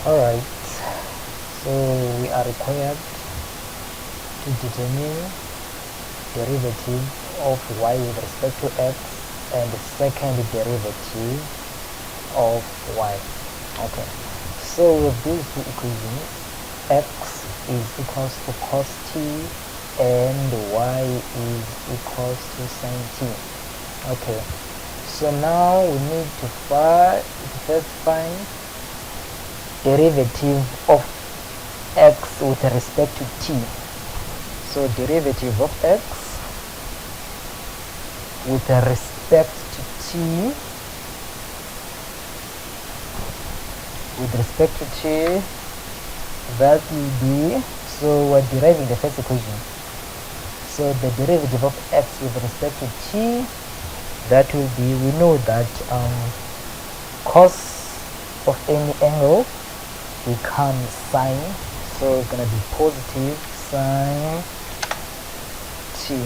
Alright, so we are required to determine derivative of y with respect to x and the second derivative of y. Okay, so with these two equations, x is equals to cos t and y is equals to sin t. Okay, so now we need to first find derivative of x with respect to t. So derivative of x with respect to t, that will be, so we're deriving the first equation. So the derivative of x with respect to t, that will be, we know that cos of any angle becomes sine, so it's going to be positive sine t.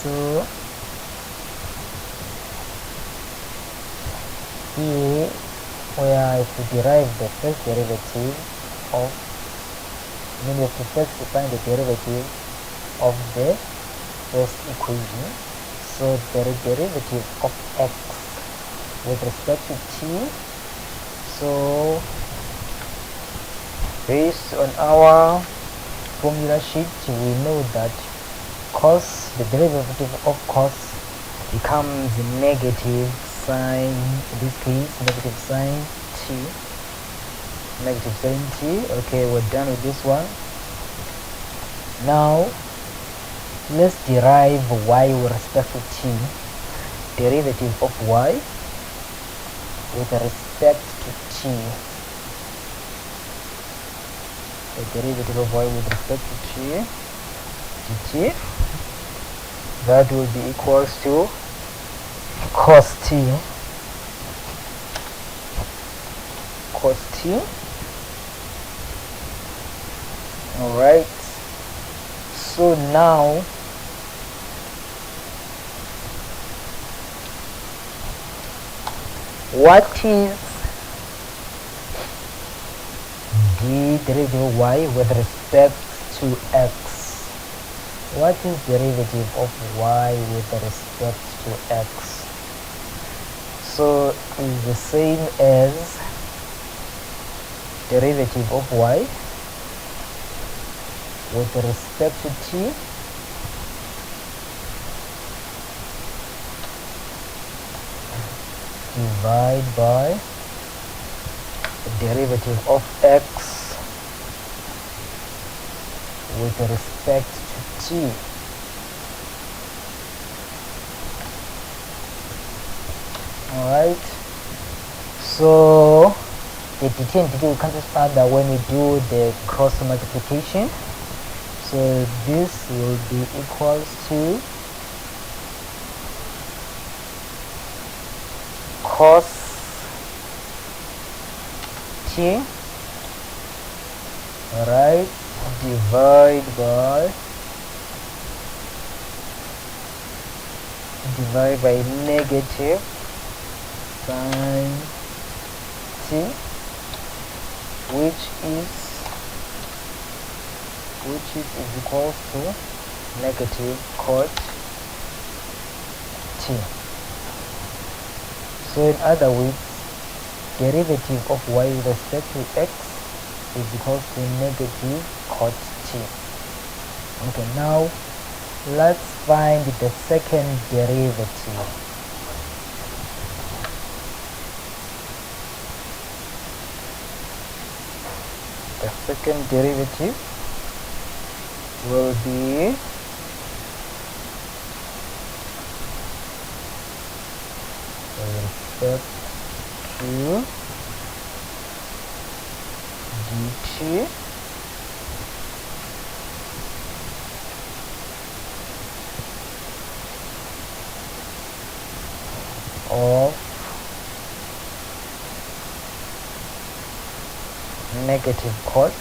So here we are to derive the first derivative of, we have to first find the derivative of the first equation. So the derivative of x with respect to t, so based on our formula sheet, we know that cos, the derivative of cos becomes negative sine, in this case negative sine t, negative sine t. Okay, we're done with this one. Now let's derive y with respect to t. Derivative of y with respect to t. The derivative of y with respect to t, that will be equals to cos t. Alright, so now what is the derivative of y with respect to x? What is derivative of y with respect to x? So is the same as derivative of y with respect to t divide by the derivative of x with respect to t. Alright, so the dt and dt will cancel each other when we do the cross multiplication. So this will be equals to cos t, alright, divide by negative sine t, which is equal to negative cot t. So in other words, derivative of y with respect to x is equal to negative cot t. Okay, now let's find the second derivative. The second derivative will be with respect to dt of negative cot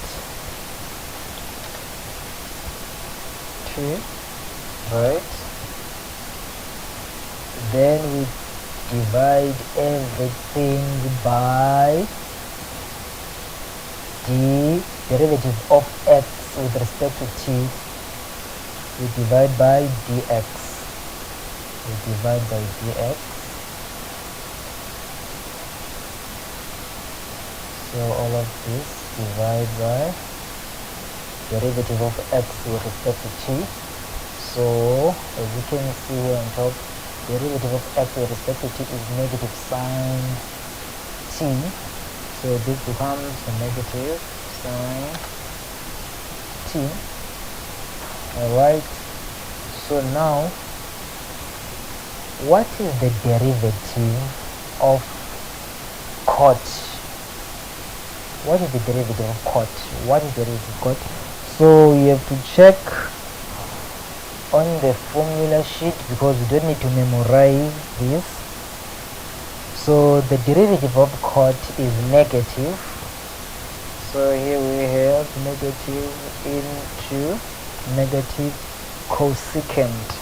t, right? Then we divide everything by the derivative of x with respect to t. We divide by dx. We divide by dx. So all of this divide by derivative of x with respect to t. So as you can see here on top, derivative of x with respect to t is negative sine t. So this becomes a negative sine t. Alright, so now what is the derivative of cot? What is the derivative of cot? What is the derivative of cot? So you have to check on the formula sheet because we don't need to memorize this. So the derivative of cot is negative. So here we have negative into negative cosecant.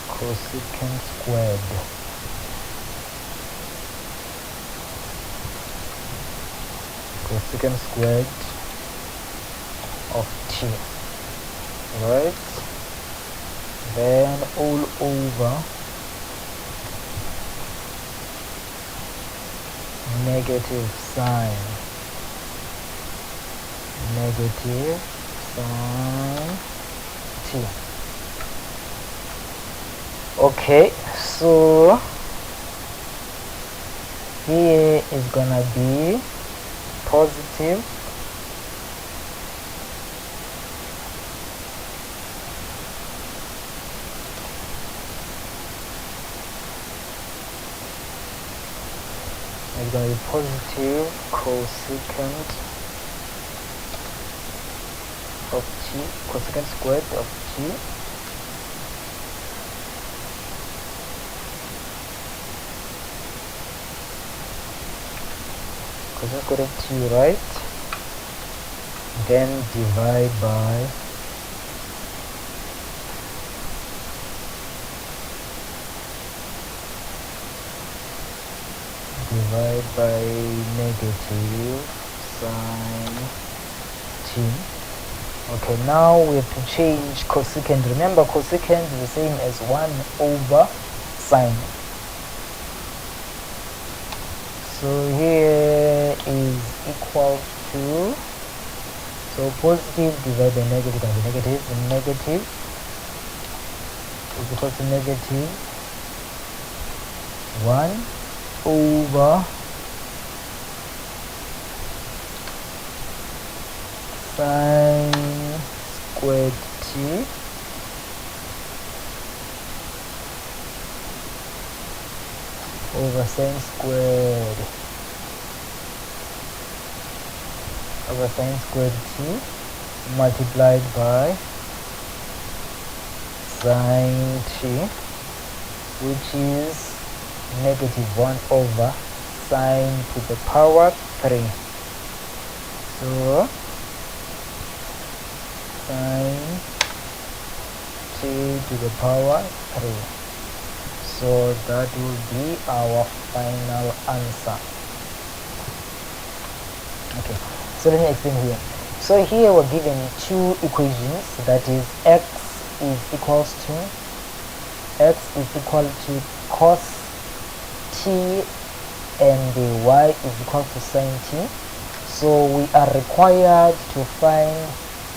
Cosecant squared. Cosecant squared of t, right? Then all over negative sine t. Okay, so here is gonna be positive it's going to be positive cosecant of t, cosecant squared of t, cosecant squared of t, right? Then divide by negative sine t. Okay, now we have to change cosecant. Remember, cosecant is the same as 1 over sine. So here is equal to, so positive divided by negative and negative, and negative is equal to negative 1 over sine squared t over sine squared t multiplied by sine t, which is negative 1 over sine to the power 3. So sine t to the power 3. So that will be our final answer. Okay, so let me explain here. So here we're given two equations, that is x is equal to cos t and the y is equal to sine t. So we are required to find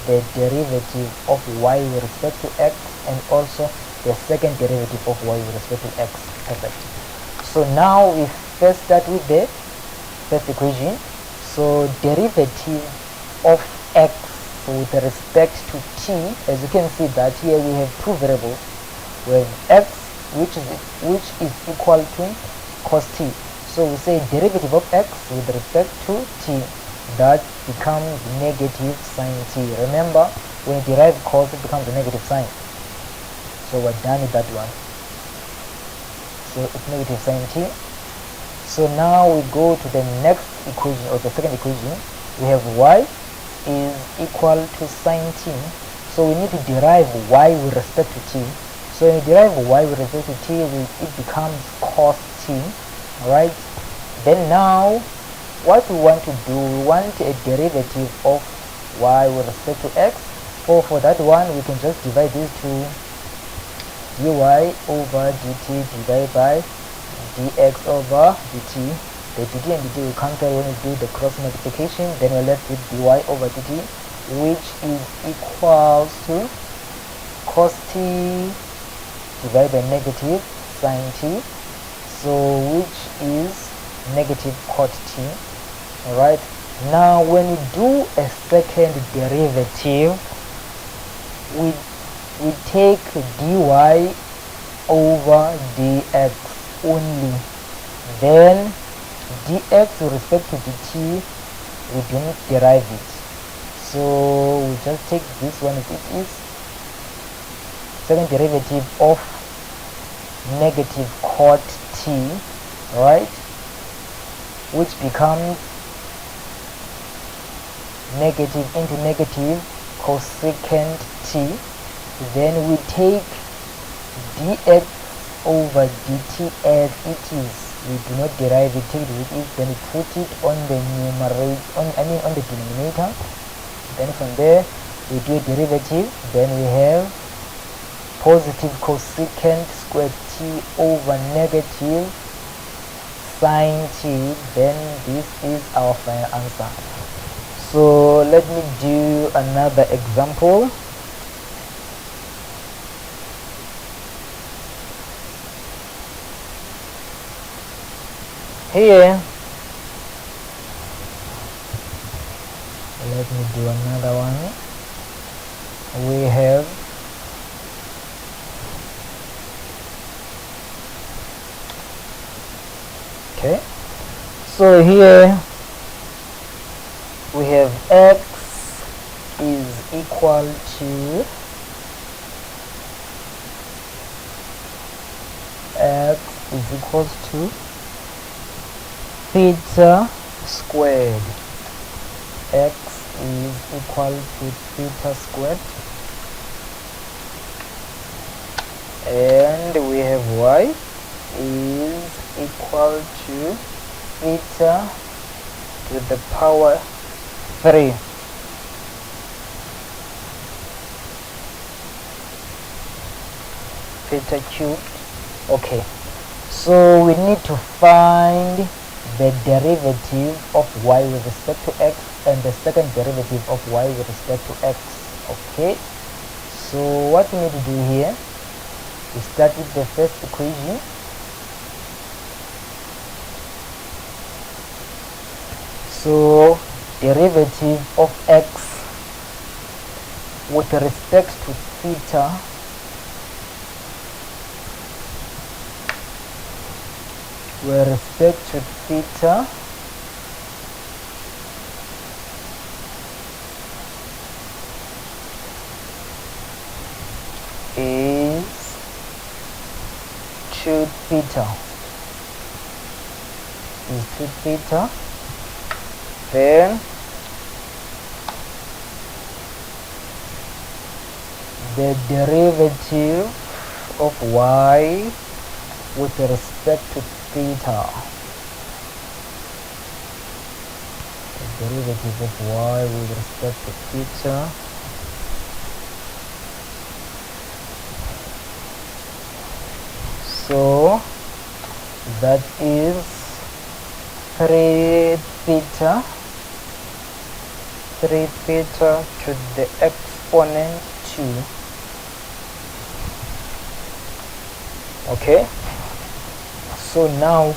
the derivative of y with respect to x and also the second derivative of y with respect to x. Perfect. So now we first start with the first equation. So derivative of x with respect to t, as you can see that here we have two variables. We have x which is equal to cos t. So we say derivative of x with respect to t, that becomes negative sine t. Remember, when you derive cos, it becomes a negative sign. So we're done with that one. So it's negative sine t. So now we go to the next equation, or the second equation. we have y is equal to sine t. So we need to derive y with respect to t. So when you derive y with respect to t, it becomes cos t. Alright, then now what we want to do, we want a derivative of y with respect to x. For that one, we can just divide these two, dy over dt divided by dx over dt. The dt and dt will cancel when we do the cross multiplication. Then we're left with dy over dt, which is equals to cos t divided by negative sine t, so which is negative cot t. Alright, now when we do a second derivative, we take dy over dx only, then dx with respect to dt we do not derive it, so we just take this one as it is, second derivative of negative cot t, right, which becomes negative into negative cosecant t. Then we take dx over dt as it is, we do not derive it, take it with it, then we put it on the numerator, on the denominator. Then from there we do a derivative, then we have positive cosecant squared t over negative sine t. Then this is our final answer. So let me do another example. Here, let me do another one. We have okay, so here we have x is equal to theta squared. X is equal to theta squared, and we have y is equal to theta to the power 3. Theta cubed. Okay, so we need to find the derivative of y with respect to x and the second derivative of y with respect to x. Okay, so what we need to do here, we start with the first equation. So derivative of x with respect to theta is 2 theta. Then the derivative of y with respect to theta. The derivative of y with respect to theta so that is 3 theta to the exponent 2. Okay, so now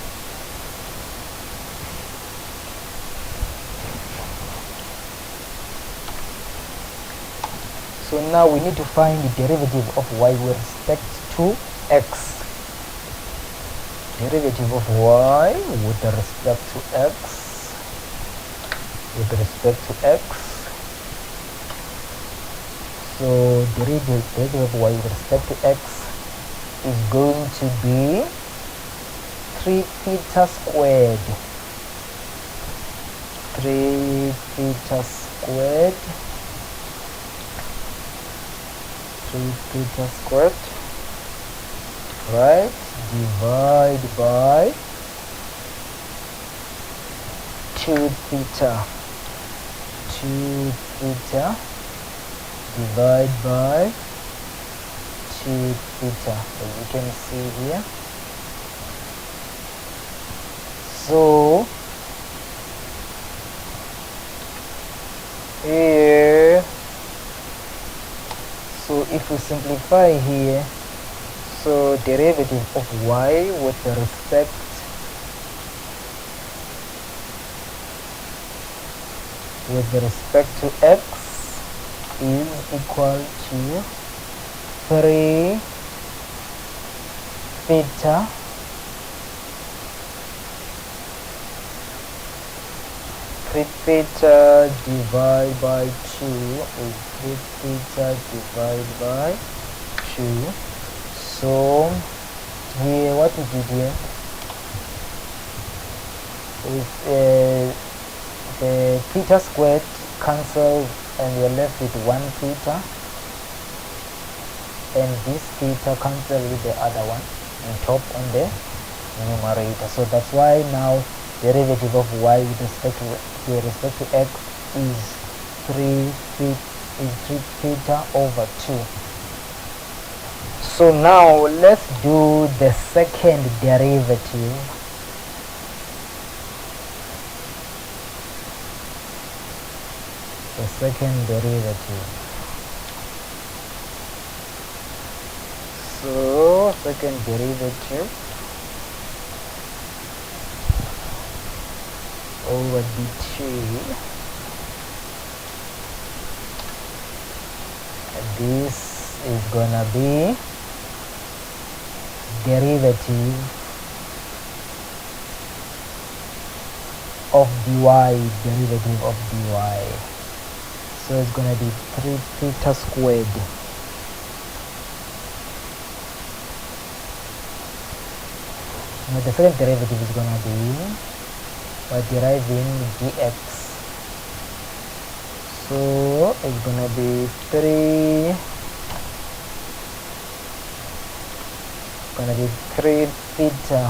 we need to find the derivative of y with respect to x. Derivative of y with respect to x. So derivative of y with respect to x is going to be 3 theta squared to 3 theta squared, 3 theta squared, right, divide by 2 theta, 2 theta, divide by 2 theta, as you can see here. So here, so if we simplify here, so derivative of y with respect to x is equal to 3 theta divided by 2 is 3 theta divided by 2. So here what we did here is the theta squared cancels and we are left with 1 theta, and this theta cancels with the other one on top on the numerator. So that's why now derivative of y with respect to x is 3 theta over 2. So now let's do the second derivative. The second derivative. So second derivative over dt, this is gonna be derivative of dy, so it's gonna be 3 theta squared now the second derivative is gonna be by deriving dx, so it's gonna be 3 theta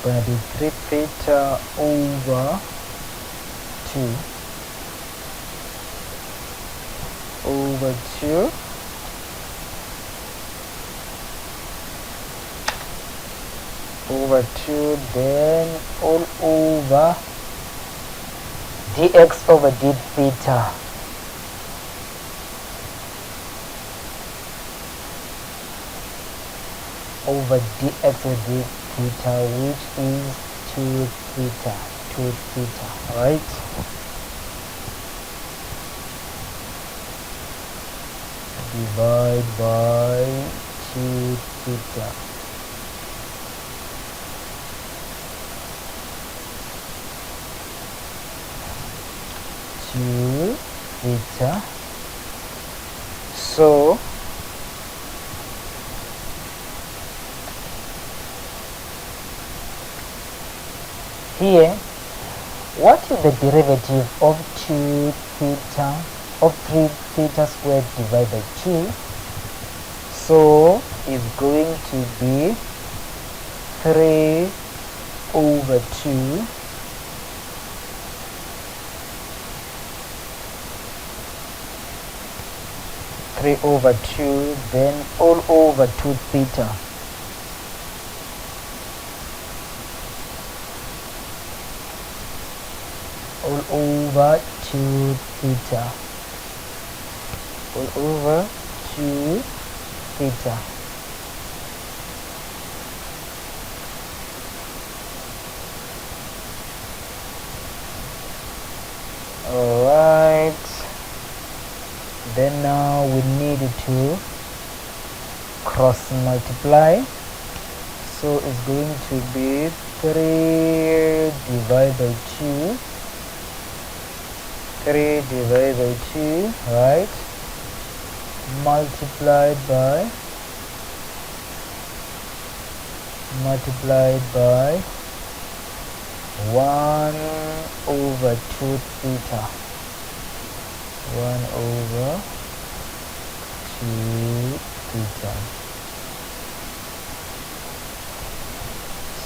gonna be 3 theta over 2 then all over dx over d theta over dx over d theta, which is 2 theta, right? Divide by 2 theta. So here, what is the derivative of 2 theta of 3 theta squared divided by 2? So it's going to be 3 over 2 then all over 2 theta. All over 2 theta. All over 2 theta. Alright. Then now we need to cross multiply. So it's going to be 3 divided by 2. 3 divided by 2, right? multiplied by 1 over 2 theta. 1 over 2 theta.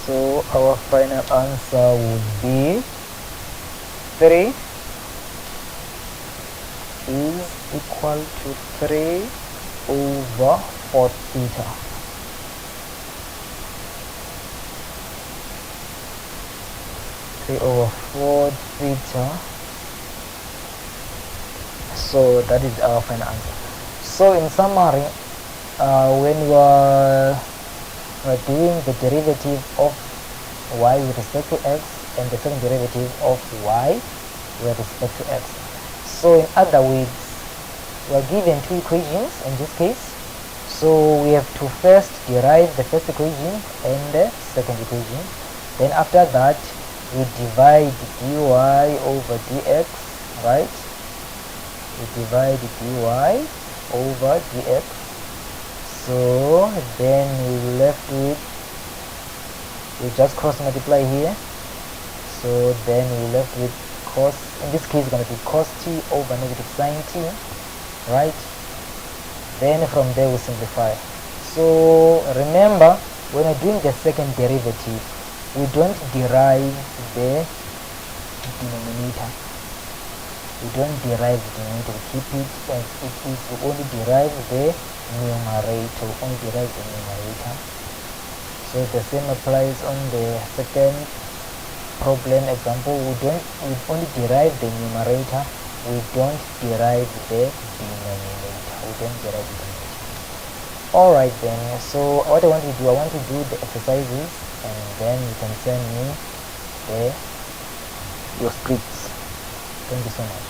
So our final answer would be 3 is equal to 3 over 4 theta. 3 over 4 theta. So that is our final answer. So in summary, when we're doing the derivative of y with respect to x and the second derivative of y with respect to x. So in other words, we're given two equations in this case. So we have to first derive the first equation and the second equation. Then after that, we divide dy over dx, right? We divide dy over dx. So then we're left with, we just cross multiply here. So then we're left with cos, in this case it's going to be cos t over negative sine t, right? Then from there we simplify. So remember, when we're doing the second derivative, we don't derive the denominator. We don't derive the denominator, we keep it as it is. We only derive the numerator. We only derive the numerator. So the same applies on the second problem example. We only derive the numerator. We don't derive the denominator. We don't derive the denominator. Alright then, so what I want to do, I want to do the exercises, and then you can send me your scripts. Thank you so much.